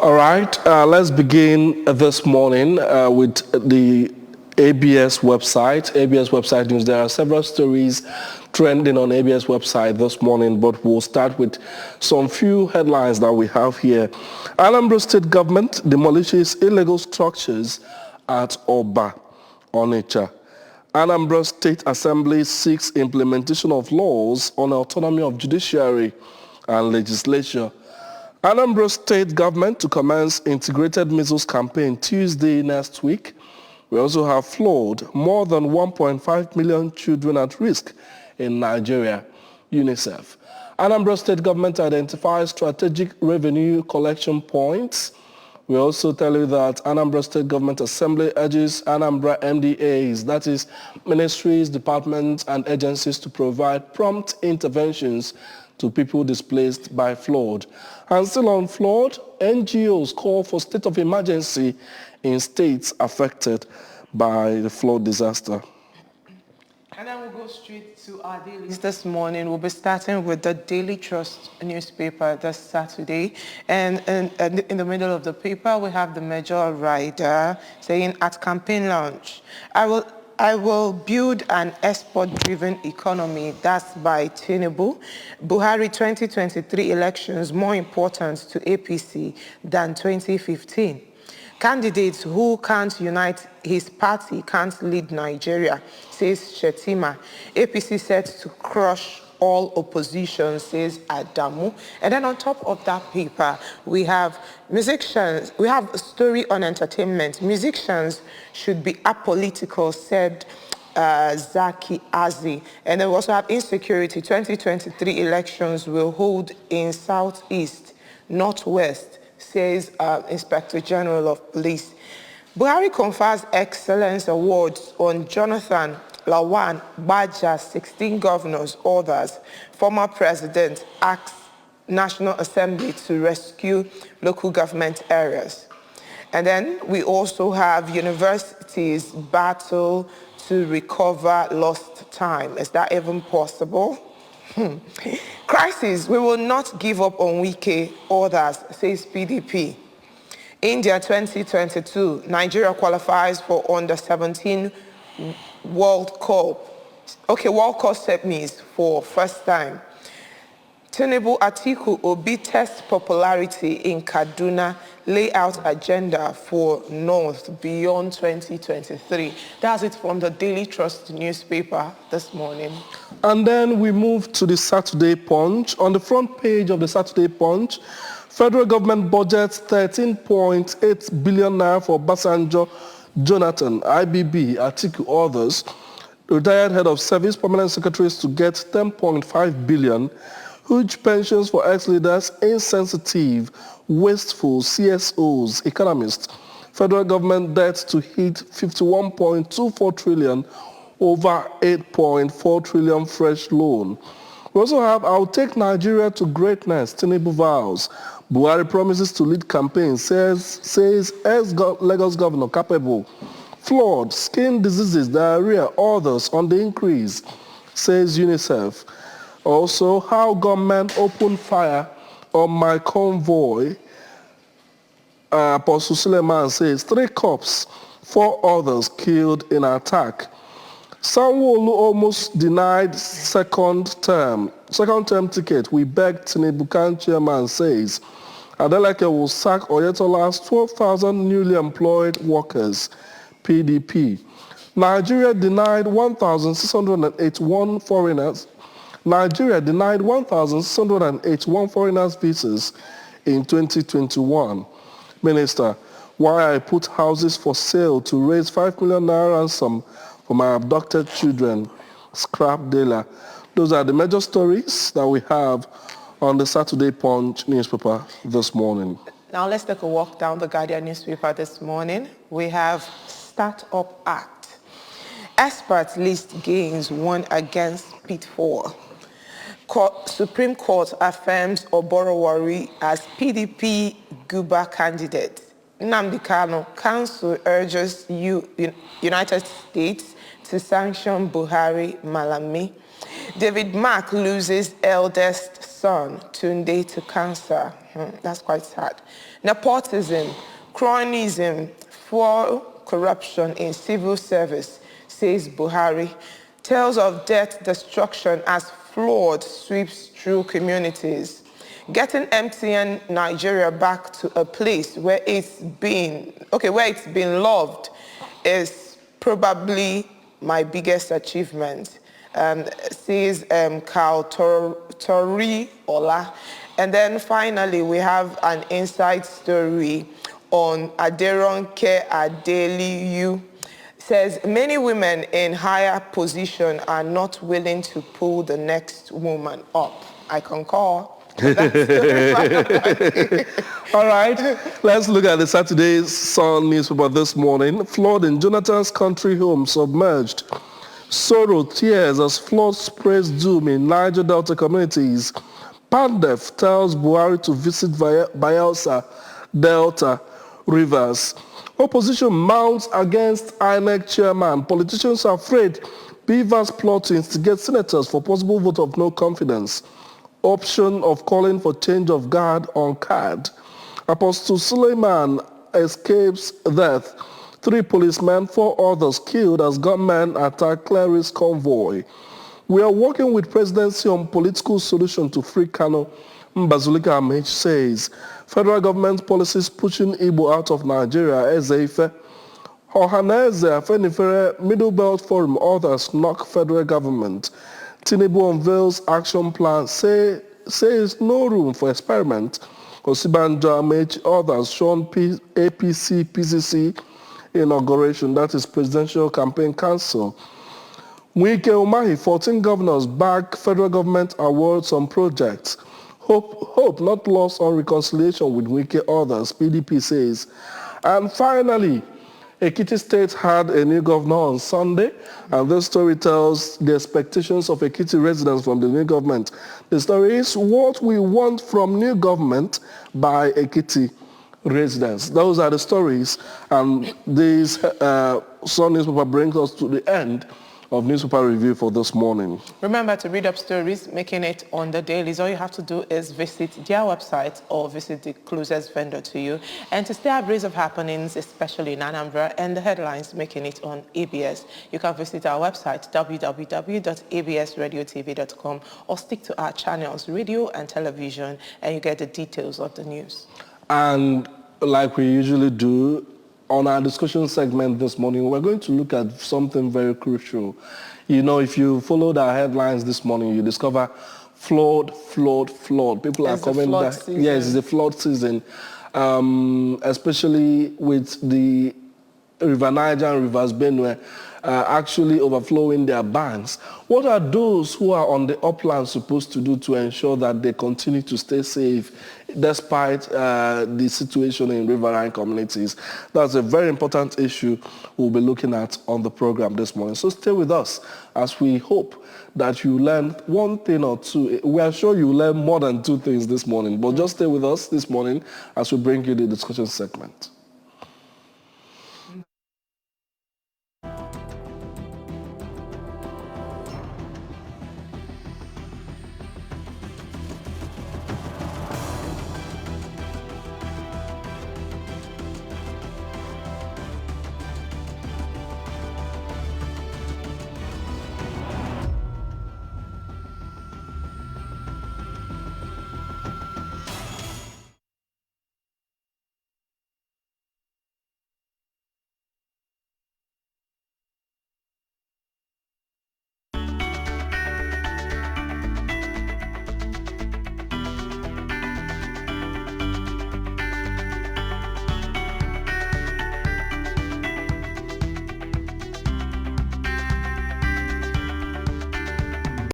All right, let's begin this morning with the ABS website. ABS website news. There are several stories trending on ABS website this morning, but we'll start with some few headlines that we have here. Anambra State government demolishes illegal structures at Oba, Onitsha. Anambra State Assembly seeks implementation of laws on autonomy of judiciary and legislature. Anambra State government to commence integrated measles campaign Tuesday next week. We also have flood, more than 1.5 million children at risk in Nigeria, UNICEF. Anambra State government identifies strategic revenue collection points. We also tell you that Anambra State Government Assembly urges Anambra MDAs, that is ministries, departments, and agencies to provide prompt interventions to people displaced by flood. And still on flood, NGOs call for state of emergency in states affected by the flood disaster. And then we'll go straight to our dailies this morning. We'll be starting with the Daily Trust newspaper this Saturday. And in the middle of the paper, we have the major rider saying at campaign launch, I will build an export-driven economy. That's by Tinubu. Buhari 2023 elections more important to APC than 2015. Candidates who can't unite his party can't lead Nigeria, says Shetima. APC set to crush all opposition, says Adamu. And then on top of that paper, we have musicians. We have a story on entertainment. Musicians should be apolitical, said Zaki Azi. And then we also have insecurity. 2023 elections will hold in Southeast, Northwest, says Inspector General of Police. Buhari confers Excellence Awards on Jonathan Lawan, Baja, 16 governors, others. Former president asks National Assembly to rescue local government areas. And then we also have universities battle to recover lost time. Is that even possible? Crisis, we will not give up on Wike, others, says PDP. India 2022, Nigeria qualifies for under 17 World Cup. Okay, World Cup semis for first time. Tinubu Atiku Obi test popularity in Kaduna, lay out agenda for North beyond 2023. That's it from the Daily Trust newspaper this morning. And then we move to the Saturday Punch. On the front page of the Saturday Punch, federal government budgets 13.8 billion naira for Basanjo, Jonathan, IBB, Atiku, others. Retired head of service permanent secretaries to get 10.5 billion. Huge pensions for ex-leaders, insensitive, wasteful, CSOs, economists. Federal government debt to hit 51.24 trillion, over 8.4 trillion fresh loan. We also have I'll take Nigeria to greatness, Tinubu vows. Buhari promises to lead campaign, says ex-Lagos governor capable. Flood, skin diseases, diarrhea, others on the increase, says UNICEF. Also, how government opened fire on my convoy. Apostle Suleiman says 3 cops, 4 others killed in attack. Sanwo-Olu almost denied second term ticket. We beg Tinubu chairman says. Adeleke will sack Oyetola's 12,000 newly employed workers. PDP. Nigeria denied 1,681 foreigners. Nigeria denied 1,681 foreigners visas in 2021. Minister, why I put houses for sale to raise 5 million naira ransom for my abducted children. Scrap dealer. Those are the major stories that we have on the Saturday Punch newspaper this morning. Now let's take a walk down the Guardian newspaper this morning. We have Start-up Act. Experts list gains won against Pitfall. Supreme Court affirms Oborowori as PDP Guba candidate. Nnamdi Kanu Council urges United States to sanction Buhari Malami. David Mark loses eldest son, Tunde, to cancer. That's quite sad. Nepotism, cronyism, fuel corruption in civil service, says Buhari. Tales of death, destruction as flood sweeps through communities. Getting MTN Nigeria back to a place where it's been loved is probably my biggest achievement, says Carl Tori Ola. And then finally, we have an inside story on Aderonke Adeliyu. Says many women in higher position are not willing to pull the next woman up. I concur. All right, let's look at the Saturday Sun newspaper this morning. Flood in Jonathan's country home submerged. Sorrow, tears as flood sprays doom in Niger Delta communities. Pandef tells Buhari to visit Bayelsa Delta rivers. Opposition mounts against INEC chairman. Politicians are afraid Beavers plot to instigate senators for possible vote of no confidence. Option of calling for change of guard on card. Apostle Suleiman escapes death. 3 policemen, 4 others killed as gunmen attack Clarice convoy. We are working with presidency on political solution to free Kano. Mbazulika Amich says federal government policies pushing Igbo out of Nigeria. Ezeife. Ohaneze Afenifere Middle Belt Forum, others knock federal government. Tinubu unveils action plan, says no room for experiment. Osibanjo Amaechi, others shown APC, PCC inauguration, that is Presidential Campaign Council. Wike Umahi, 14 governors back federal government awards on projects. Hope not lost on reconciliation with Wike, others, PDP says. And finally, Ekiti State had a new governor on Sunday, and this story tells the expectations of Ekiti residents from the new government. The story is what we want from new government by Ekiti residents. Those are the stories, and this Sun newspaper brings us to the end of newspaper review for this morning. Remember to read up stories, making it on the dailies. All you have to do is visit their website or visit the closest vendor to you. And to stay abreast of happenings, especially in Anambra, and the headlines making it on ABS, you can visit our website, www.absradiotv.com, or stick to our channels, radio and television, and you get the details of the news. And like we usually do, on our discussion segment this morning, we're going to look at something very crucial. You know, if you followed our headlines this morning, you discover flood. People are coming back. Yes, it's the flood season, especially with the River Niger and Rivers Benue actually overflowing their banks. What are those who are on the upland supposed to do to ensure that they continue to stay safe despite the situation in riverine communities? That's a very important issue we'll be looking at on the program this morning. So stay with us as we hope that you learn one thing or two. We are sure you learn more than 2 things this morning, but just stay with us this morning as we bring you the discussion segment.